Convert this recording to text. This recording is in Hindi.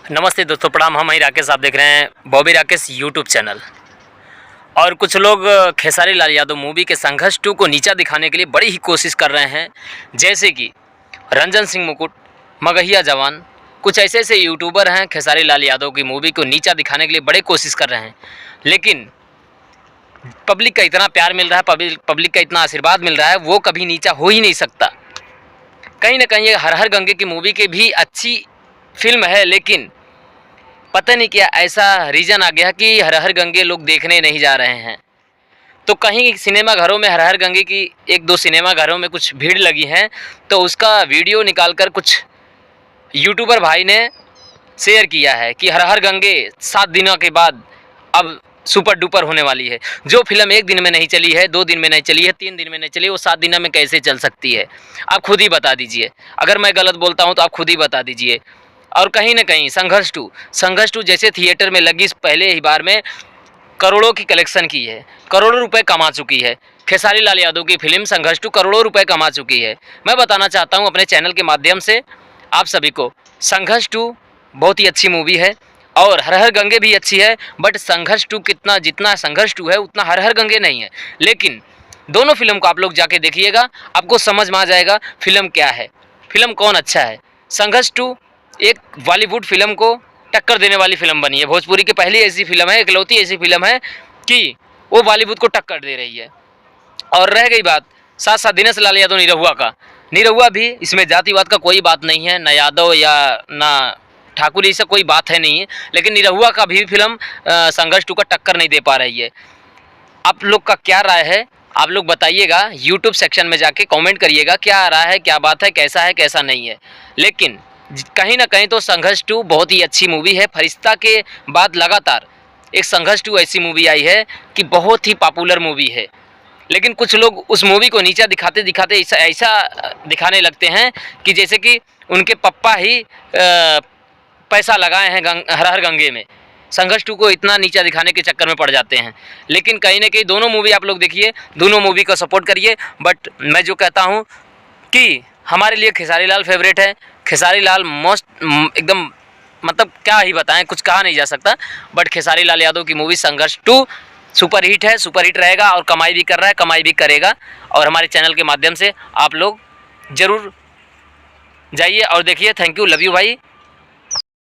नमस्ते दोस्तों, प्रणाम। हम राकेश, आप देख रहे हैं बॉबी राकेश यूट्यूब चैनल। और कुछ लोग खेसारी लाल यादव मूवी के संघर्ष 2 को नीचा दिखाने के लिए बड़ी ही कोशिश कर रहे हैं, जैसे कि रंजन सिंह मुकुट, मगहिया जवान। कुछ ऐसे ऐसे यूट्यूबर हैं खेसारी लाल यादव की मूवी को नीचा दिखाने के लिए बड़े कोशिश कर रहे हैं, लेकिन पब्लिक का इतना प्यार मिल रहा है, पब्लिक का इतना आशीर्वाद मिल रहा है, वो कभी नीचा हो ही नहीं सकता। कहीं ना कहीं ये हर हर गंगे की मूवी की भी अच्छी फिल्म है, लेकिन पता नहीं क्या ऐसा रीज़न आ गया कि हर हर गंगे लोग देखने नहीं जा रहे हैं। तो कहीं सिनेमा घरों में हर हर गंगे की एक दो सिनेमा घरों में कुछ भीड़ लगी है, तो उसका वीडियो निकालकर कुछ यूट्यूबर भाई ने शेयर किया है कि हर हर गंगे 7 दिनों के बाद अब सुपर डुपर होने वाली है। जो फिल्म 1 दिन में नहीं चली है, 2 दिन में नहीं चली है, 3 दिन में नहीं चली, वो 7 दिनों में कैसे चल सकती है? आप खुद ही बता दीजिए। अगर मैं गलत बोलता हूँ तो आप खुद ही बता दीजिए। और कहीं ना कहीं संघर्ष टू जैसे थिएटर में लगी पहले ही बार में करोड़ों की कलेक्शन की है, करोड़ों रुपए कमा चुकी है। खेसारी लाल यादव की फिल्म संघर्ष टू करोड़ों रुपए कमा चुकी है। मैं बताना चाहता हूं अपने चैनल के माध्यम से आप सभी को, संघर्ष टू बहुत ही अच्छी मूवी है और हर हर गंगे भी अच्छी है, बट संघर्ष टू कितना जितना संघर्ष टू है उतना हर हर गंगे नहीं है। लेकिन दोनों फिल्म को आप लोग जाके देखिएगा, आपको समझ में आ जाएगा फिल्म क्या है, फिल्म कौन अच्छा है। संघर्ष टू एक बॉलीवुड फिल्म को टक्कर देने वाली फिल्म बनी है। भोजपुरी की पहली ऐसी फिल्म है, इकलौती ऐसी फिल्म है कि वो बॉलीवुड को टक्कर दे रही है। और रह गई बात साथ साथ दिनेश लाल यादव निरहुआ का, निरहुआ भी इसमें जातिवाद का कोई बात नहीं है, ना यादव या ना ठाकुर, ऐसा कोई बात है नहीं है, लेकिन निरहुआ का भी फिल्म संघर्ष 2 का टक्कर नहीं दे पा रही है। आप लोग का क्या राय है, आप लोग बताइएगा, यूट्यूब सेक्शन में जाके कमेंट करिएगा क्या राय है, क्या बात है कैसा नहीं है। लेकिन कहीं ना कहीं तो संघर्ष 2 बहुत ही अच्छी मूवी है। फरिश्ता के बाद लगातार एक संघर्ष 2 ऐसी मूवी आई है कि बहुत ही पॉपुलर मूवी है, लेकिन कुछ लोग उस मूवी को नीचा दिखाते दिखाते ऐसा दिखाने लगते हैं कि जैसे कि उनके पप्पा ही पैसा लगाए हैं हर हर गंगे में। संघर्ष 2 को इतना नीचा दिखाने के चक्कर में पड़ जाते हैं। लेकिन कहीं ना कहीं दोनों मूवी आप लोग देखिए, दोनों मूवी को सपोर्ट करिए। बट मैं जो कहता हूँ कि हमारे लिए खेसारी लाल फेवरेट है। खेसारी लाल मोस्ट एकदम, मतलब क्या ही बताएं, कुछ कहा नहीं जा सकता। बट खेसारी लाल यादव की मूवी संघर्ष 2 सुपर हिट है, सुपर हिट रहेगा और कमाई भी कर रहा है, कमाई भी करेगा। और हमारे चैनल के माध्यम से आप लोग ज़रूर जाइए और देखिए। थैंक यू, लव यू भाई।